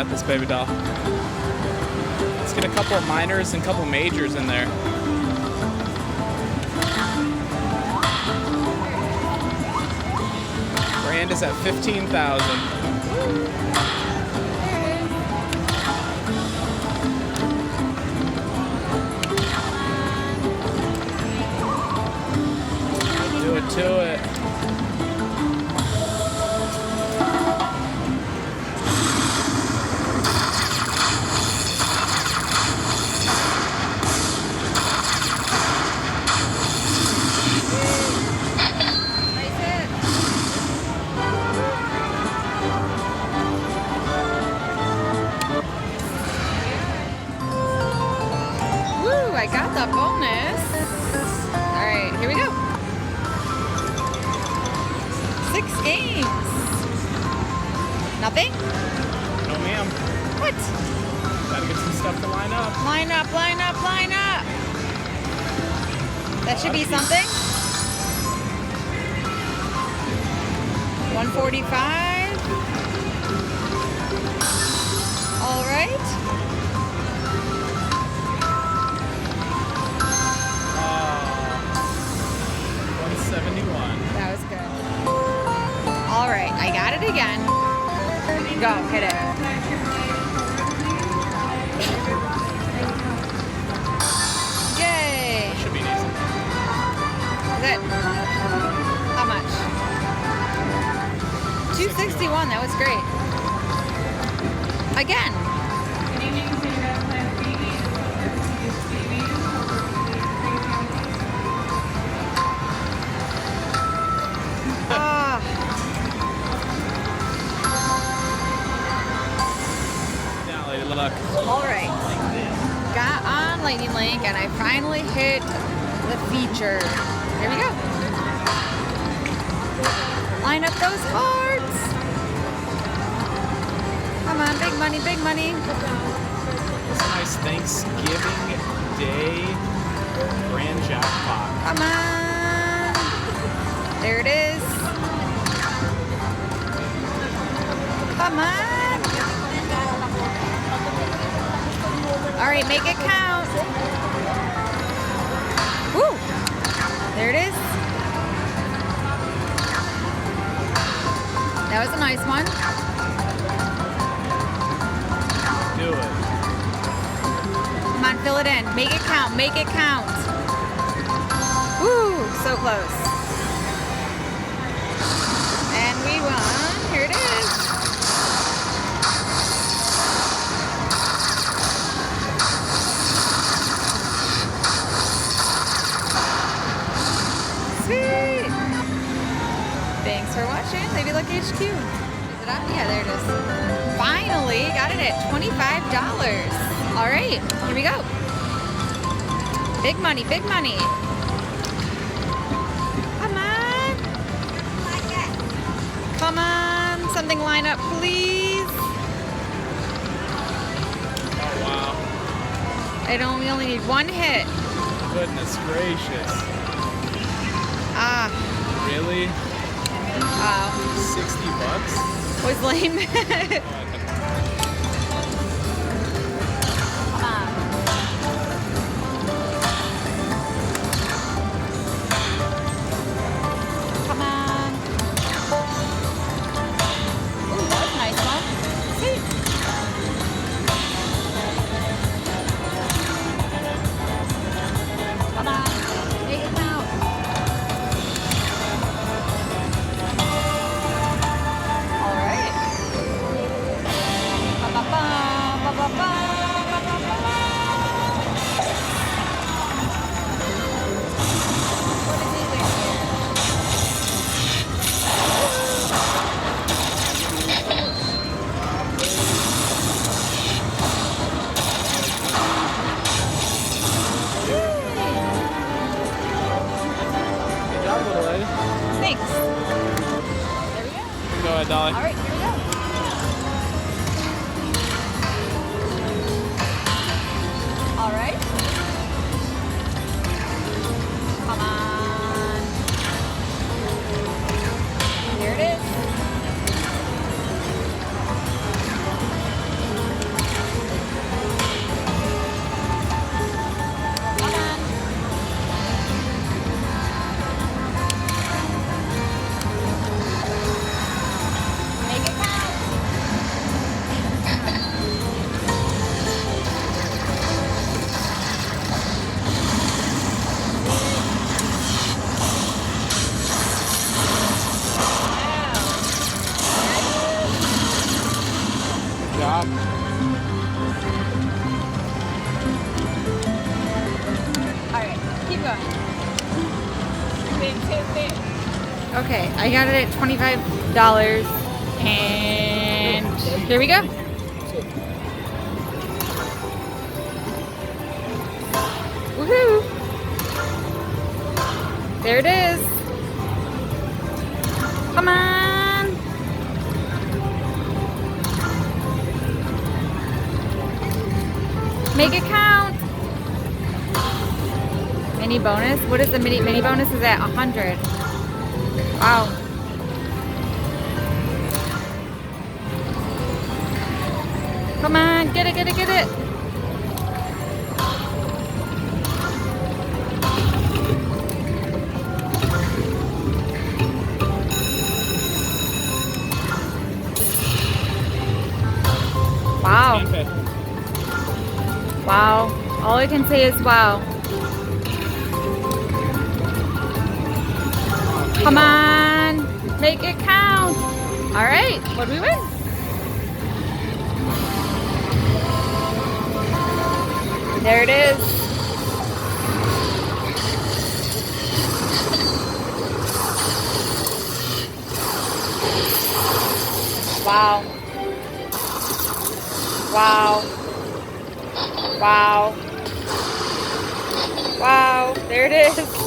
got this, baby doll. Let's get a couple of minors and a couple majors in there. Grand is at 15,000. Do it to it. I got the bonus. All right, here we go. 6 games. Nothing? No, ma'am. What? Gotta get some stuff to line up. Line up, line up, line up. That should be something. 145. All right. 171. That was good. All right, I got it again. Go, hit it. Yay! Should be decent. Good. How much? 261. That was great. Again. Look. All right. Got on Lightning Link and I finally hit the feature. Here we go. Line up those hearts. Come on, big money, big money. It's a nice Thanksgiving Day grand jackpot. Come on. There it is. Come on. All right, make it count. Woo! There it is. That was a nice one. Do it. Come on, fill it in. Make it count. Make it count. Woo! So close. And we won. Here it is. Thanks for watching. Lady Luck HQ. Is it on? Yeah, there it is. Finally got it at $25. All right, here we go. Big money, big money. Come on. Come on. Something line up, please. Oh, wow. We only need one hit. Goodness gracious. Ah. Really? Wow. $60? Was lame. Come on. Come on. Ooh, that was a nice one. Sweet. Come on. Take it out. Thanks. There we go. Go ahead, Dolly. All right, here we go. All right. Come on. Here it is. Okay, I got it at $25. And here we go. Woohoo! There it is. Come on. Make it count. Mini bonus. What is the mini bonus? Is at 100. Wow. Come on, get it, get it, get it. Wow. Wow. All I can say is wow. Come on. Make it count. All right. What did we win? There it is. Wow. Wow. Wow. Wow. There it is.